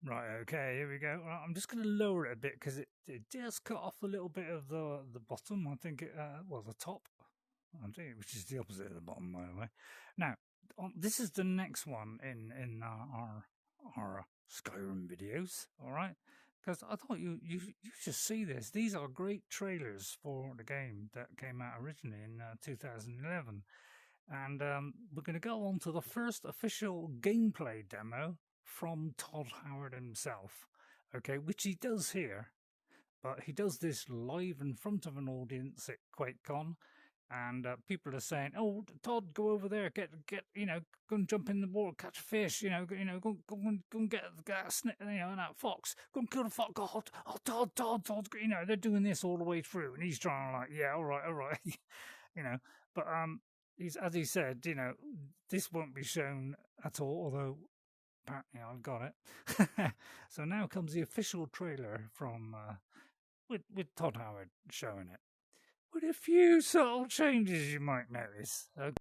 Right, okay, here we go. Right, I'm just going to lower it a bit because it does cut off a little bit of the bottom. I think it, well, the top, which is the opposite of the bottom, by the way. Now, this is the next one in our Skyrim videos, all right? Because I thought you should see this. These are great trailers for the game that came out originally in 2011. And we're going to go on to the first official gameplay demo from Todd Howard himself, okay, which he does here, but he does this live in front of an audience at QuakeCon, and people are saying, "Oh, Todd, go over there, get, go and jump in the water, catch a fish, go and get a snake, that fox, go and kill the fox. Oh, Todd, they're doing this all the way through, and he's trying to like, yeah, all right, but as he said, this won't be shown at all, although apparently I've got it. So now comes the official trailer from with Todd Howard showing it, with a few subtle changes you might notice. Okay.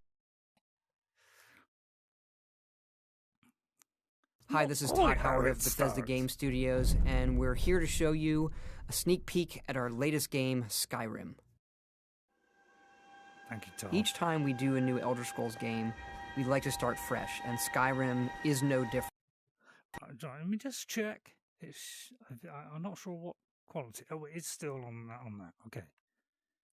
Hi, this is Todd Howard of Bethesda Game Studios, and we're here to show you a sneak peek at our latest game, Skyrim. Thank you, Todd. Each time we do a new Elder Scrolls game, we like to start fresh, and Skyrim is no different. Let me just check. I'm not sure what quality. Oh, it's still on that. Okay.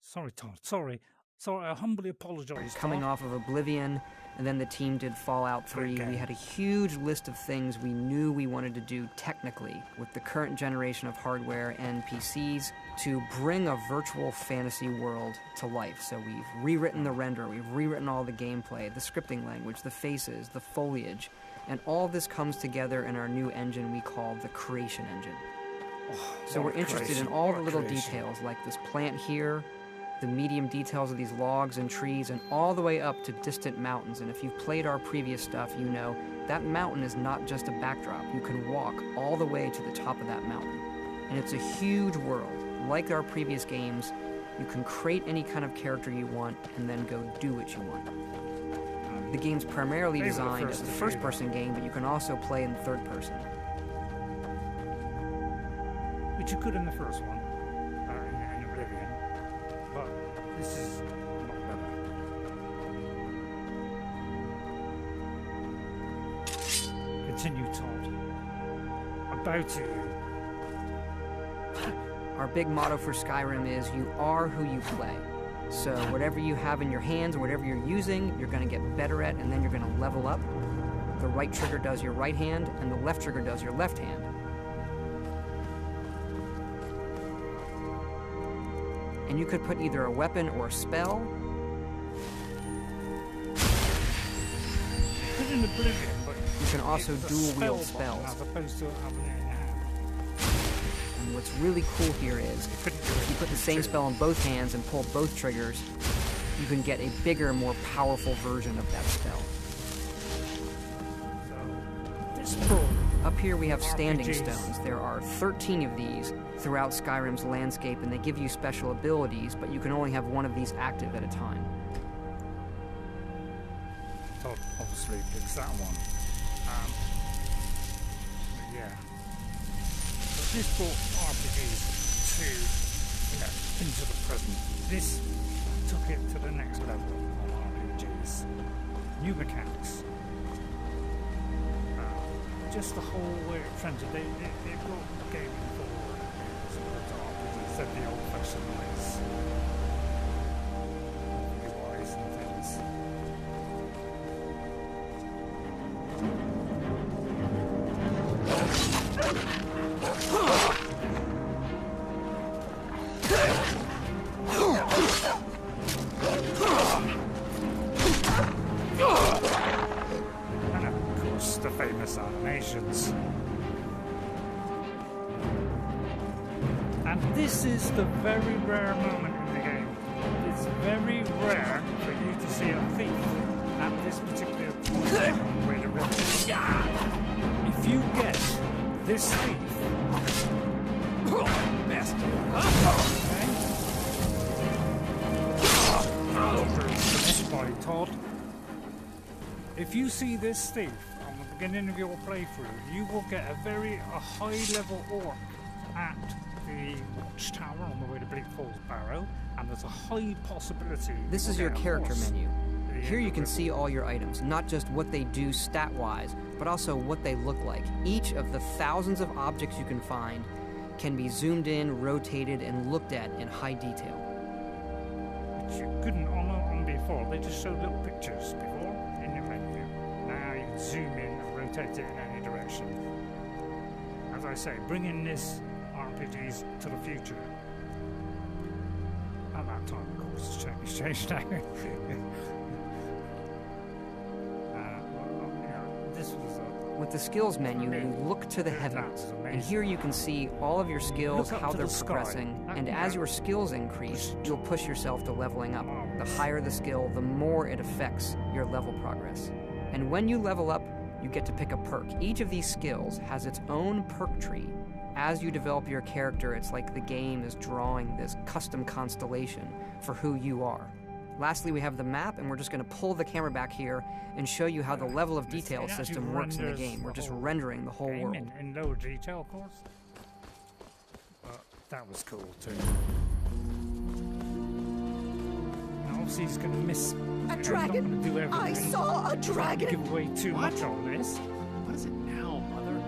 Sorry, Todd. Sorry. I humbly apologise. Coming off of Oblivion, and then the team did Fallout 3. We had a huge list of things we knew we wanted to do technically with the current generation of hardware and PCs to bring a virtual fantasy world to life. So we've rewritten the render, we've rewritten all the gameplay, the scripting language, the faces, the foliage, and all this comes together in our new engine we call the Creation Engine. So we're interested in all the little details, like this plant here, the medium details of these logs and trees, and all the way up to distant mountains. And if you've played our previous stuff, you know that mountain is not just a backdrop. You can walk all the way to the top of that mountain. And it's a huge world. Like our previous games, you can create any kind of character you want and then go do what you want. The game's primarily designed as a first-person game, but you can also play in third person. Which you could in the first one, in Oblivion, but this is a lot better. Continue, Todd. About you. Our big motto for Skyrim is, you are who you play. So whatever you have in your hands, or whatever you're using, you're going to get better at, and then you're going to level up. The right trigger does your right hand, and the left trigger does your left hand. And you could put either a weapon or a spell. In Oblivion, but you can also dual-wield spells. As opposed to having it in your hand. And what's really cool here is, if you put the same spell on both hands and pull both triggers, you can get a bigger, more powerful version of that spell. Up here we have standing stones. There are 13 of these throughout Skyrim's landscape, and they give you special abilities, but you can only have one of these active at a time. Todd obviously picks that one. Yeah. But this brought RPGs to, into the present. This took it to the next level on RPGs. New mechanics. Just the whole way it trended, they brought gaming forward to RPGs, said the old-fashioned ways. Wise and things. The famous animations. And this is the very rare moment in the game. It's very rare for you to see a thief at this particular point on the way to river. If you get this thief, finished by Todd. If you see this thief on the beginning of your playthrough, you will get a very high-level orc at the watchtower on the way to Bleak Falls Barrow, and there's a high possibility. This is your character menu. Here you can see all your items, not just what they do stat-wise, but also what they look like. Each of the thousands of objects you can find can be zoomed in, rotated, and looked at in high detail. Which you couldn't on before. They just showed little pictures before in your menu. Now you can zoom in and rotate it in any direction. As I say, bringing this RPGs to the future. At that time, of course, it's changed now. This was with the skills menu, you look to the heavens, and here you can see all of your skills, how they're progressing, and as your skills increase, you'll push yourself to leveling up. The higher the skill, the more it affects your level progress. And when you level up, you get to pick a perk. Each of these skills has its own perk tree. As you develop your character, it's like the game is drawing this custom constellation for who you are. Lastly, we have the map, and we're just going to pull the camera back here and show you how the level of detail system works in the game. We're just rendering the whole world. In low detail, of course. But that was cool, too. Now, obviously, he's going to miss... A dragon! Do everything. I saw a dragon! Give away too much on this. What is it now, Mother?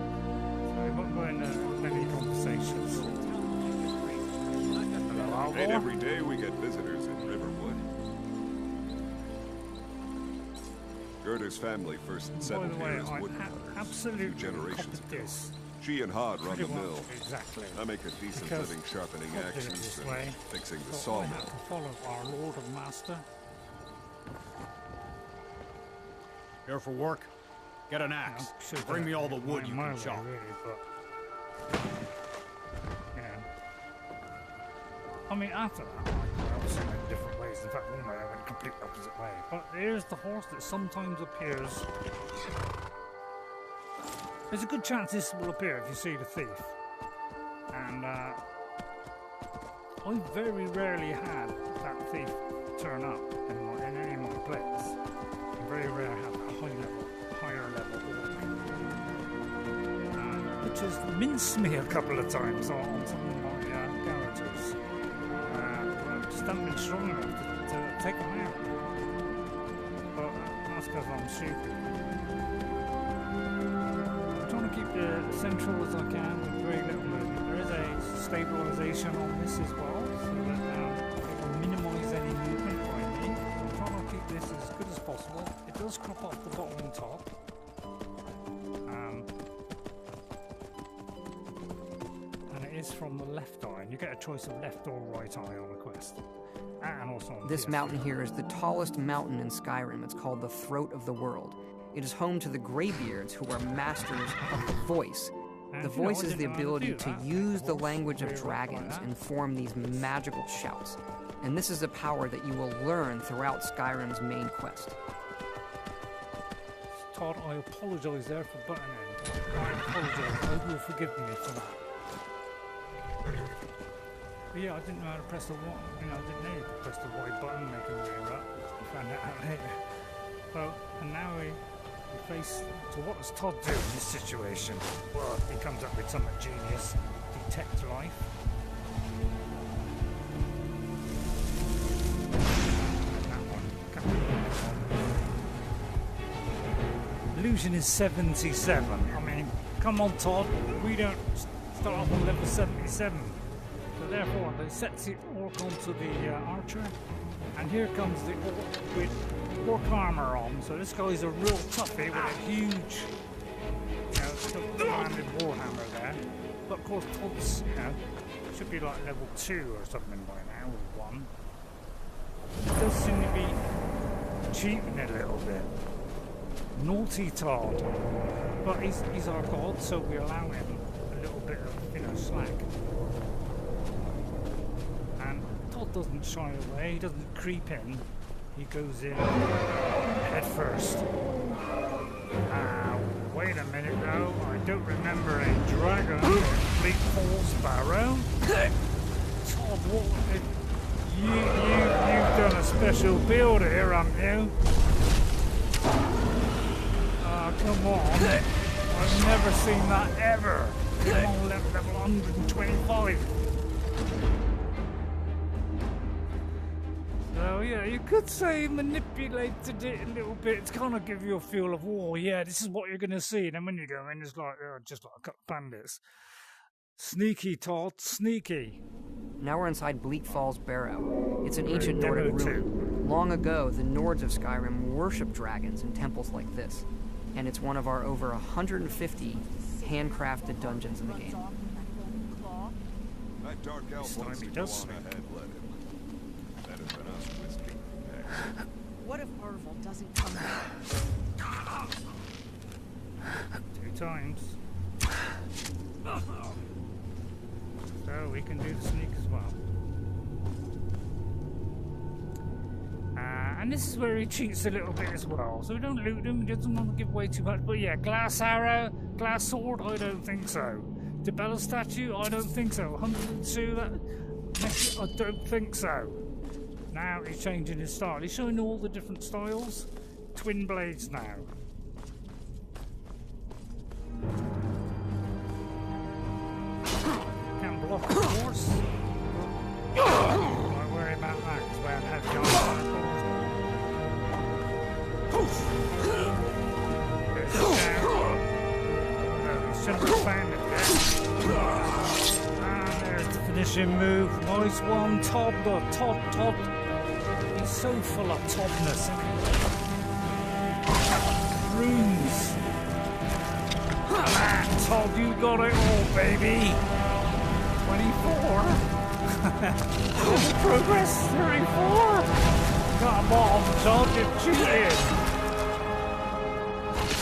So we won't go into many conversations. And every day we get visitors in Riverwood. Gerda's family first settled here as woodcutters absolutely a few generations ago. this. She and Hod run the mill. Exactly. I make a decent Because living sharpening God did it axes this and way. fixing the So I sawmill. have to follow our Lord and Master. Here for work? Get an axe. Should Bring me all the wood you my can way, chop. Really, but, I mean, after that, I obviously went different ways. In fact, one way I went completely opposite way. But here's the horse that sometimes appears. There's a good chance this will appear if you see the thief. And I very rarely had that thief turn up in any of my plays. I very rarely have a higher level orc. Which has minced me a couple of times on some of my characters. Just haven't been strong enough to take them out. But that's because I'm stupid. I'm trying to keep it as central as I can with very little movement. There is a stabilization on this as well, so that it will minimize any movement by me. I'm trying to keep this as good as possible. It does crop off the bottom and top. Is from the left eye, and you get a choice of left or right eye on a quest. And also on This mountain here is the tallest mountain in Skyrim. It's called the Throat of the World. It is home to the Greybeards, who are masters of the voice. The voice is the ability to use the language of dragons and form these magical shouts. And this is a power that you will learn throughout Skyrim's main quest. Todd, I apologize there for butting in. I apologize. I hope you'll forgive me for that. But yeah, I didn't know how to press the one. I didn't know you could press the white button and make a way up. I found that out later. Well, and now we face. So what does Todd do in this situation? Well, he comes up with something genius. Detect life. That one. Illusion is 77. I mean, come on, Todd. We don't start off on level 77. So therefore, they set the orc onto the archer, and here comes the orc with orc armor on. So this guy's a real toughie with a huge, double-handed warhammer there. But of course, Todd's, should be like level 2 or something by now, or 1. It does seem to be cheating a little bit. Naughty Todd. But he's our god, so we allow him a little bit of, slack. And Todd doesn't shy away, he doesn't creep in. He goes in head first. Wait a minute though, I don't remember a dragon in Bleak Falls Barrow. Todd, what was it? You've done a special build here, haven't you? Come on. I've never seen that ever. Come on, level 125. So yeah, you could say manipulated it a little bit to kind of give you a feel of, oh yeah, this is what you're going to see. And then when you go in, it's like, just like a couple of bandits. Sneaky, Todd, sneaky. Now we're inside Bleak Falls Barrow. It's an ancient Nordic ruin. Long ago, the Nords of Skyrim worshipped dragons in temples like this. And it's one of our over 150 handcrafted dungeons in the game. That dark elf wants to go on ahead, let him. That has been us whiskey. What if Orville doesn't come back? 2 times. So we can do the sneak as well. And this is where he cheats a little bit as well. So we don't loot him, he doesn't want to give away too much. But yeah, glass arrow, glass sword, I don't think so. Debella statue, I don't think so. 102, that, I don't think so. Now he's changing his style. He's showing all the different styles. Twin blades now. Can't block, of course. Don't worry about that, because we haven't had the armor. There's no, he shouldn't have found it yet. And there's the finishing move. Nice one, Todd. Todd. He's so full of Toddness, isn't he? Runes. Todd, you got it all, baby. 24. Level progress 34. Come on, Todd, you're cheating.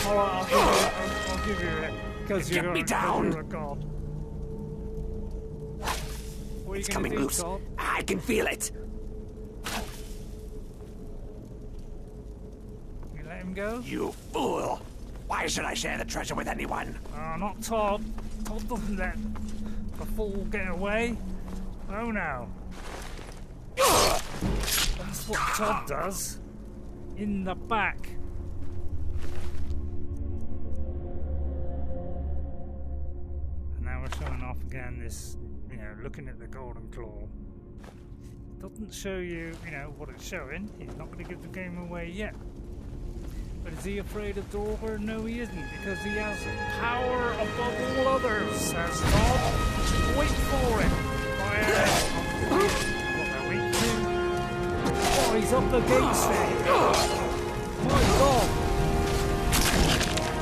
Alright, I'll give you it. Because you're a god. What are you going to do, loose. Todd? I can feel it. You let him go? You fool! Why should I share the treasure with anyone? Not Todd. Todd doesn't let the fool get away. Oh no. That's what Todd does. In the back. And now we're showing off again this, looking at the golden claw. Doesn't show you, what it's showing. He's not going to give the game away yet. But is he afraid of Dorver? No, he isn't, because he has power above all others, says Todd. Wait for it. What are we doing? Oh, he's up against it. My God.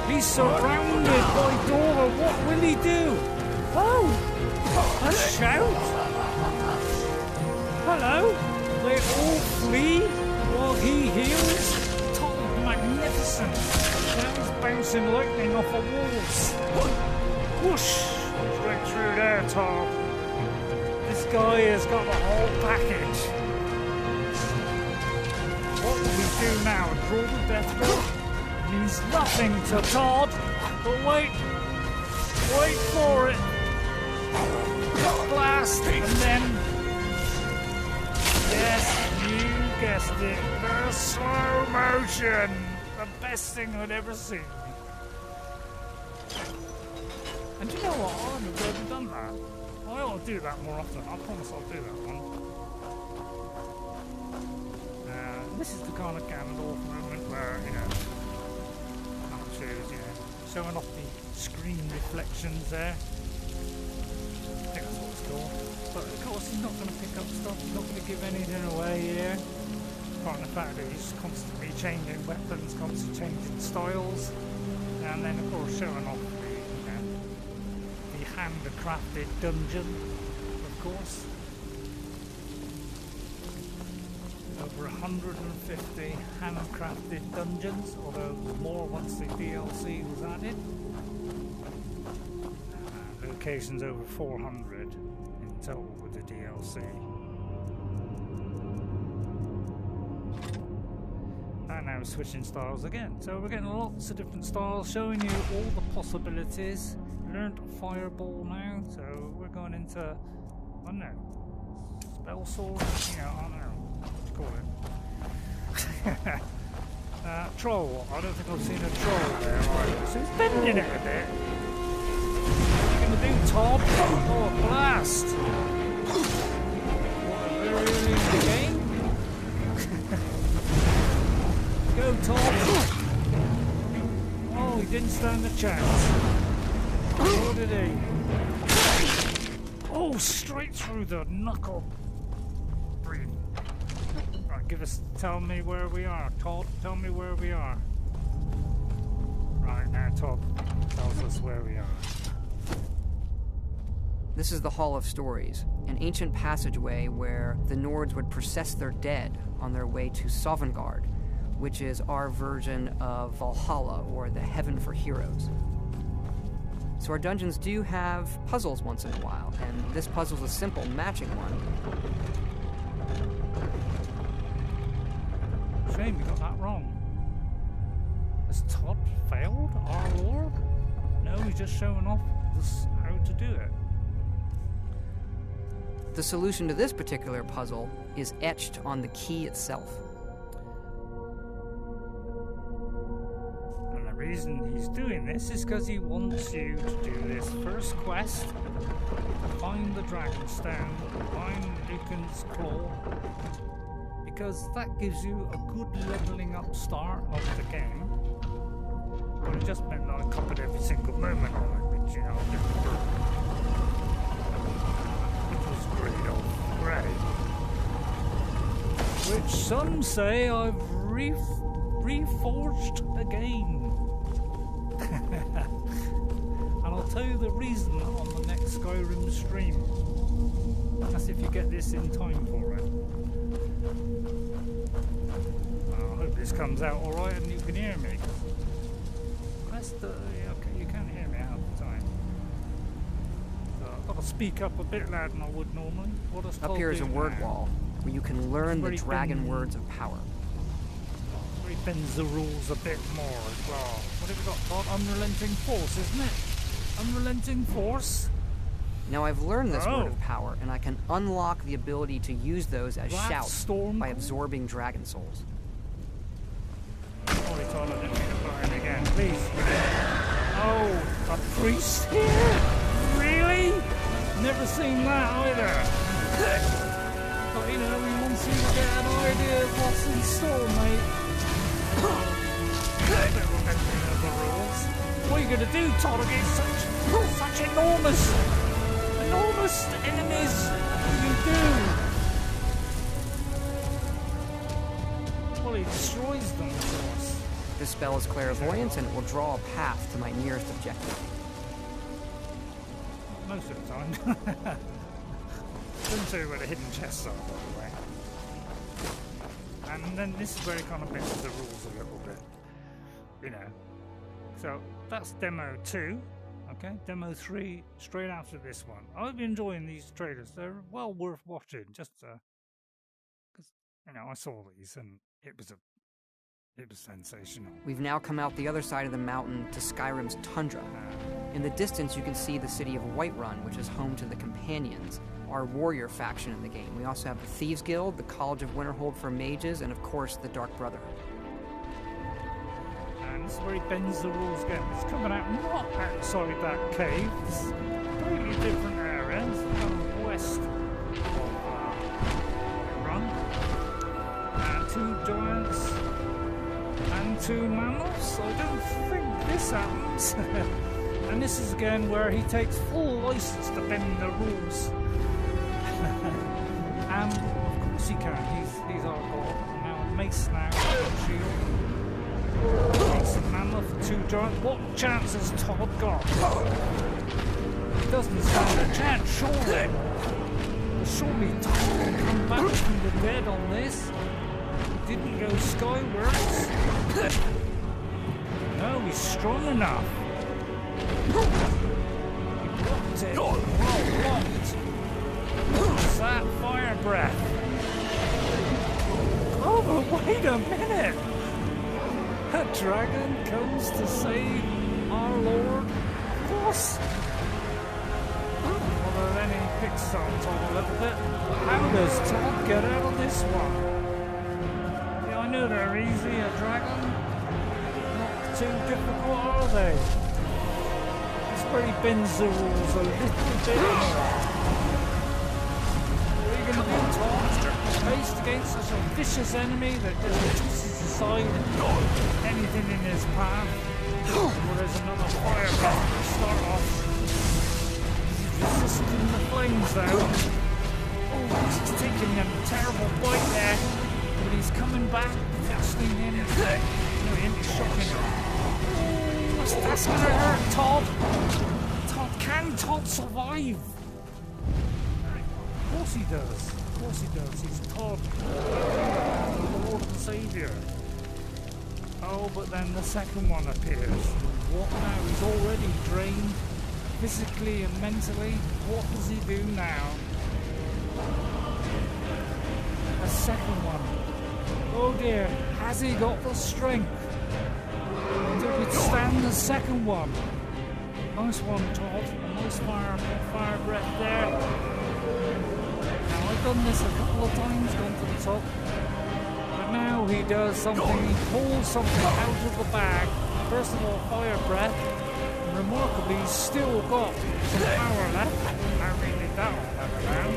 He's surrounded by Dorver. What will he do? Oh, a shout. Hello. They all flee while he heals. Magnificent! Now he's bouncing lightning off the walls. Whoosh! Straight through there, Todd. This guy has got the whole package. What will we do now? Draw the death roll? Means nothing to Todd. But wait for it. Blast, and then... Yes, you guessed it. The slow motion. The best thing I'd ever seen. And you know what? I haven't really done that. I ought to do that more often. I promise I'll do that one. This is the kind of Gandalf moment where, showing off the screen reflections there. I think that's what it's called. But of course he's not going to pick up stuff, he's not going to give anything away here. Apart from the fact that he's constantly changing weapons, constantly changing styles. And then of course showing off the handcrafted dungeon, of course. Over 150 handcrafted dungeons, although more once the DLC was added. Locations over 400 in total with the DLC. And now we're switching styles again. So we're getting lots of different styles, showing you all the possibilities. Learned Fireball now, so we're going into, I don't know, Spell Sword, I don't know. Call it. Troll. I don't think I've seen a troll there either. So he's bending it a bit. What are you going to do, Todd? Oh, a blast! What, very early in the game? Go, Todd! Oh, he didn't stand a chance. What did he? Oh, straight through the knuckle. Right, tell me where we are. Todd, tell me where we are. Right, now Todd tells us where we are. This is the Hall of Stories, an ancient passageway where the Nords would process their dead on their way to Sovngarde, which is our version of Valhalla, or the Heaven for Heroes. So our dungeons do have puzzles once in a while, and this puzzle's a simple matching one. Shame we got that wrong. Has Todd failed our lore? No, he's just showing off how to do it. The solution to this particular puzzle is etched on the key itself. And the reason he's doing this is because he wants you to do this first quest, to find the Dragonstone, find Lucan's Claw, because that gives you a good leveling up start of the game. But it just meant that I copied every single moment of it, which, you know, didn't work. Which was great. Which some say I've reforged again. And I'll tell you the reason on the next Skyrim stream. That's if you get this in time for it. I hope this comes out alright and you can hear me. Okay, you can't hear me half the time. So I've got to speak up a bit louder than I would normally. What does Todd Up here is a word now? wall where you can learn the dragon words of power. Where he bends the rules a bit more as well. What have we got, Todd? Unrelenting force, isn't it? Unrelenting force? Now I've learned this word of power, and I can unlock the ability to use those as shouts by absorbing dragon souls. Sorry, Todd, I didn't mean to burn again. Please. Oh, a priest here? Really? Never seen that either. But you know, we want you to get an idea of what's in store, mate. A bit remembering of the rules. What are you going to do, Todd, against such enormous enemies? You do. Well, he destroys them, of course. This spell is clairvoyance, and it will draw a path to my nearest objective. Most of the time. Doesn't tell you where the hidden chests are, by the way. And then this is where it kind of bends the rules a little bit. You know. So, that's Demo 2. Okay, Demo 3, straight after this one. I've been enjoying these trailers. They're well worth watching, just because, you know, I saw these and it was sensational. We've now come out the other side of the mountain to Skyrim's tundra. In the distance, you can see the city of Whiterun, which is home to the Companions, our warrior faction in the game. We also have the Thieves Guild, the College of Winterhold for mages, and of course, the Dark Brotherhood. And this is where he bends the rules again. It's coming out not outside that cave. It's a completely different area. It's west of Whiterun. And 2 giants and 2 mammals. I don't think this happens. And this is again where he takes full license to bend the rules. And of course he can. He's our god. And now a mace now, shield. Mace and mammoth, 2 giants. What chance has Todd got? He doesn't stand a chance, surely. Surely Todd can come back from the dead on this. He didn't go skywards. No, he's strong enough. He blocked it. Well blocked. What's that? Fire breath. Oh, but wait a minute. A dragon comes to save our Lord. Of course. Although then he picks on Todd a little bit. How does Todd get out of this one? Yeah, I know they're easy. A dragon. Not too difficult, are they? It's where he bends the rules a little bit more. What are you going to do, Todd? Faced against such a vicious enemy that just tosses aside anything in his path. Well, there's another fire breath to start off. He's resisting the flames though. Oh, he's taking a terrible bite there. But he's coming back, casting in. No, he ain't shocking him. Oh, that's gonna hurt Todd. Can Todd survive? Of course he does. Of course he does. He's Todd, the Lord and Saviour. Oh, but then the second one appears. What now? He's already drained physically and mentally. What does he do now? A second one. Oh dear, has he got the strength to withstand the second one? Nice one, Todd. A nice fire breath there. Now I've done this a couple of times, gone to the top. But now he does something, he pulls something out of the bag. First of all, fire breath. And remarkably, he's still got some power left. I really need that one never down.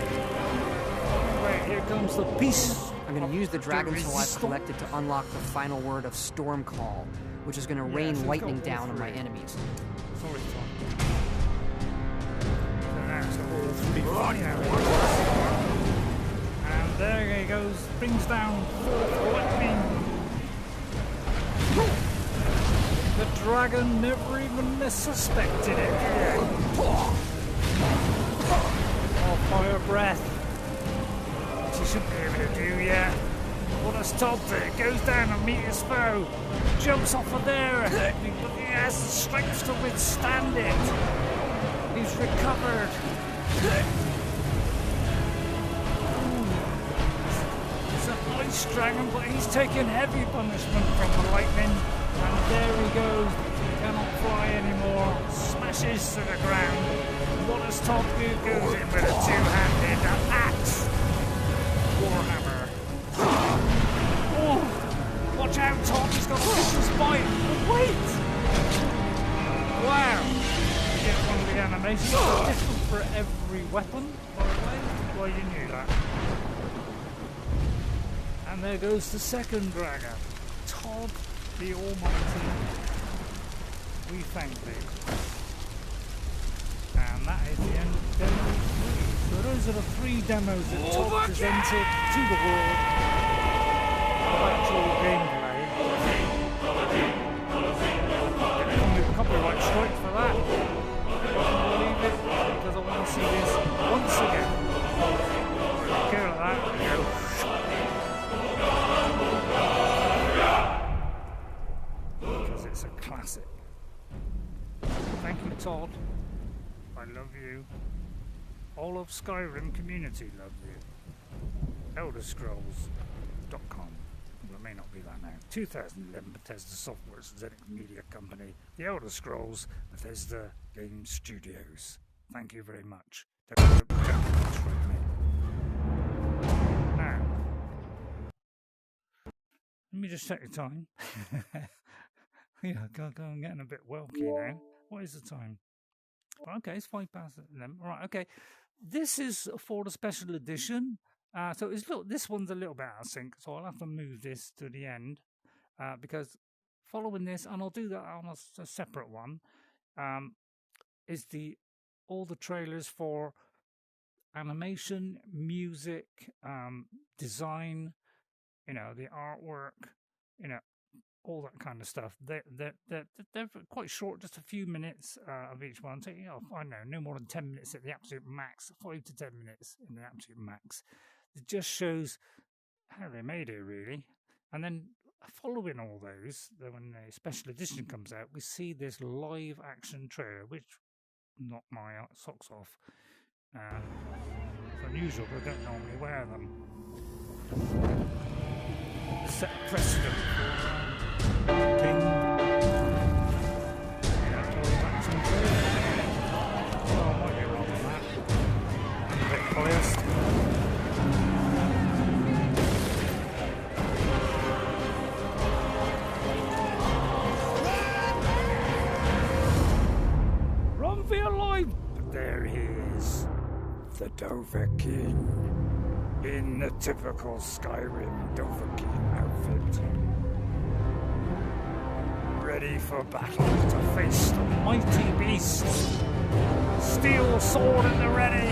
Right, here comes the piece. I'm going to use the Dragon Soul I've collected to unlock the final word of Storm Call, which is going to rain lightning down on my enemies. Sorry, Tom. So that's all three fire. And there he goes, brings down fourth lightning. The dragon never even suspected it. Oh, fire breath. Which he shouldn't be able to do yet. What does Todd do? Goes down and meet his foe. Jumps off of there. But he has the strength to withstand it. He's recovered. It's a nice dragon, but he's taken heavy punishment from the lightning. And there he goes. He cannot fly anymore. Smashes to the ground. What does Todd do? Goes in with a two-handed axe. Warhammer. Oh, watch out, Todd. He's got a vicious bite. Oh, wait. Wow. You get one of the animations. It's different for every weapon, by the way. Well, you knew that. And there goes the second dragon. Todd the Almighty, we thank thee. And that is the end of demo 3. So those are the 3 demos that Todd presented to the world of actual gameplay. Getting a copyright strike for that. I can't believe it, because I want to see this once again. Take care of that. There we go. It's a classic. Thank you, Todd. I love you. All of Skyrim community love you. ElderScrolls.com. Well, it may not be that now. 2011 Bethesda Software, Zenimax Media Company. The Elder Scrolls, Bethesda Game Studios. Thank you very much. Don't me. Now, let me just take your time. Yeah, I'm getting a bit welky now. What is the time? Okay, it's 11. Right, okay. This is for the special edition. So this one's a little bit out of sync, so I'll have to move this to the end because following this, and I'll do that on a separate one, is all the trailers for animation, music, design, the artwork, all that kind of stuff. They're quite short, just a few minutes of each one. So, I don't know, no more than 10 minutes at the absolute max, 5 to 10 minutes in the absolute max. It just shows how they made it, really. And then following all those, when the special edition comes out, we see this live action trailer, which knocked my socks off. It's unusual, but I don't normally wear them. Set precedent for Ping. Live action trailer. Oh, I might be wrong on that. I'm a bit biased. there he is, the Dovahkiin, in the typical Skyrim Dovahkiin outfit. Ready for battle to face the mighty beast. Steel sword in the ready.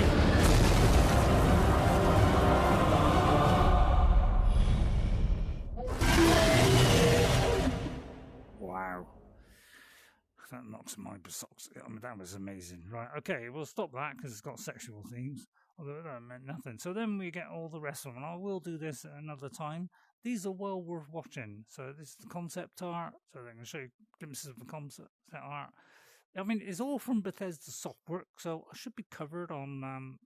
Wow. That knocks my socks. I mean, that was amazing. Right, okay, we'll stop that because it's got sexual themes. Although that meant nothing. So then we get all the rest of them. And I will do this at another time. These are well worth watching. So this is the concept art. So I'm going to show you glimpses of the concept art. I mean, it's all from Bethesda Softwork. So I should be covered on,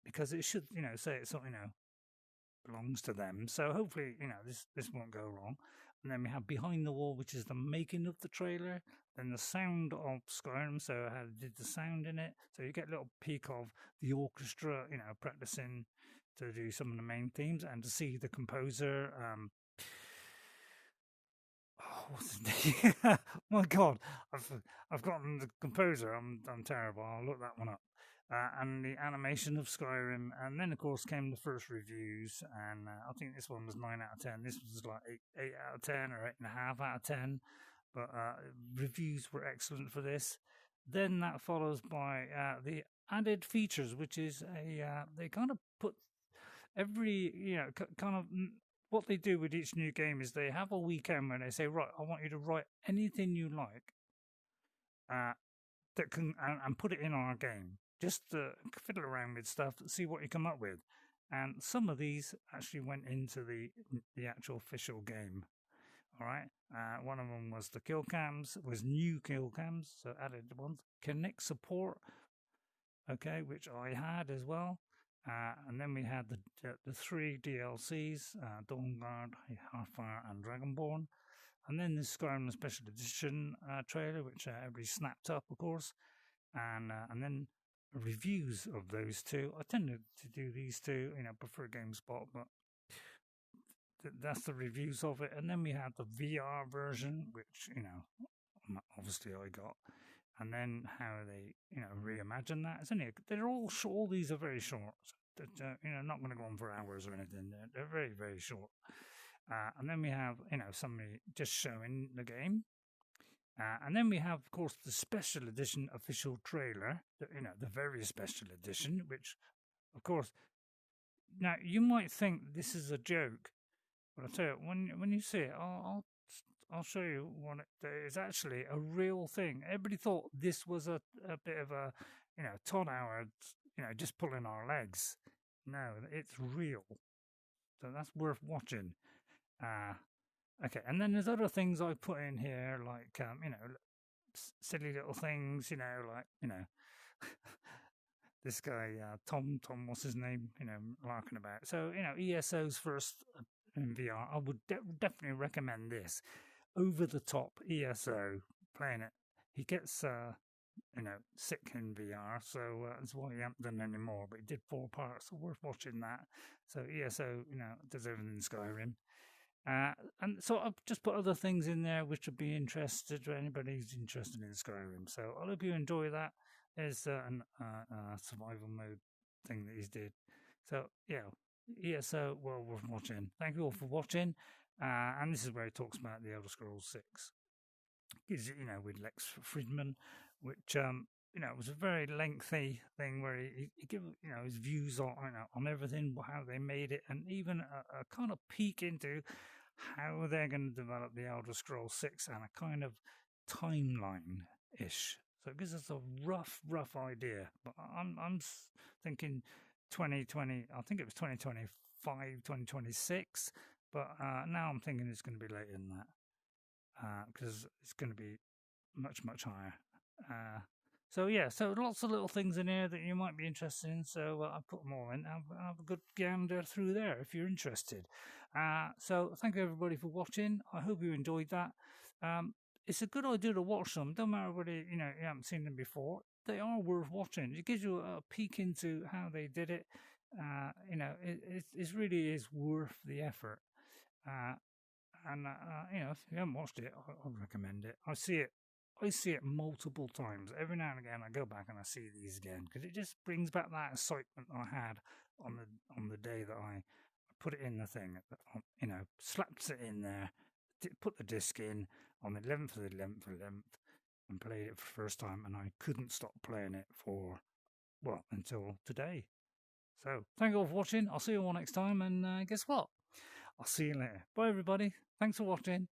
because it should, say it's, belongs to them. So hopefully, this won't go wrong. And then we have Behind the Wall, which is the making of the trailer. Then the sound of Skyrim, so how they did the sound in it. So you get a little peek of the orchestra, practicing to do some of the main themes and to see the composer. What's his name? My God, I've gotten the composer. I'm terrible. I'll look that one up. And the animation of Skyrim, and then of course came the first reviews, and I think this one was 9 out of 10. This was like 8 out of 10 or 8.5 out of 10, but reviews were excellent for this. Then that follows by the added features, which is they kind of put every kind of what they do with each new game is they have a weekend where they say, right, I want you to write anything you like that can and put it in our game. Just fiddle around with stuff, see what you come up with. And some of these actually went into the actual official game. All right. One of them was the kill cams, was new kill cams, so added ones. Connect support, okay, which I had as well. And then we had the 3 DLCs, Dawnguard, Hearthfire, and Dragonborn. And then the Skyrim Special Edition trailer, which everybody snapped up, of course. And then reviews of those two. I tended to do these two, prefer GameSpot, but that's the reviews of it. And then we have the VR version, which, obviously I got. And then how they, reimagine that. It's only, they're all short. All these are very short. So not going to go on for hours or anything. They're very, very short. And then we have, somebody just showing the game. And then we have, of course, the special edition official trailer, the very special edition, which, of course, now you might think this is a joke, but I'll tell you, when you see it, I'll show you what it is actually a real thing. Everybody thought this was a bit of a, Todd Howard, just pulling our legs. No, it's real. So that's worth watching. Okay, and then there's other things I put in here, like, silly little things, this guy, Tom, what's his name, larking about. So, ESO's first in VR, I would definitely recommend this. Over the top ESO playing it. He gets, sick in VR, so that's why he hasn't done any more, but he did 4 parts, so worth watching that. So ESO, does everything in Skyrim. And so I've just put other things in there which would be interested to anybody who's interested in Skyrim. So I hope you enjoy that. There's a survival mode thing that he's did. So yeah, ESO, well worth watching. Thank you all for watching. And this is where he talks about the Elder Scrolls 6. Is with Lex Friedman, which was a very lengthy thing where he gave his views on everything, how they made it, and even a kind of peek into how they're going to develop the Elder Scrolls 6 and a kind of timeline-ish. So it gives us a rough idea. But I'm thinking 2020. I think it was 2025, 2026. But now I'm thinking it's going to be later than that because it's going to be much higher. So lots of little things in here that you might be interested in. So I'll put them all in. Have a good gander through there if you're interested. So thank you everybody for watching. I hope you enjoyed that. It's a good idea to watch them. Don't matter whether you haven't seen them before. They are worth watching. It gives you a peek into how they did it. It really is worth the effort. And if you haven't watched it, I recommend it. I see it I see it multiple times. Every now and again, I go back and I see these again because it just brings back that excitement I had on the day that I put it in the thing. You know, slapped it in there, put the disc in on the 11th of the 11th of the 11th, and played it for the first time, and I couldn't stop playing it until today. So, thank you all for watching. I'll see you all next time, and guess what? I'll see you later. Bye, everybody. Thanks for watching.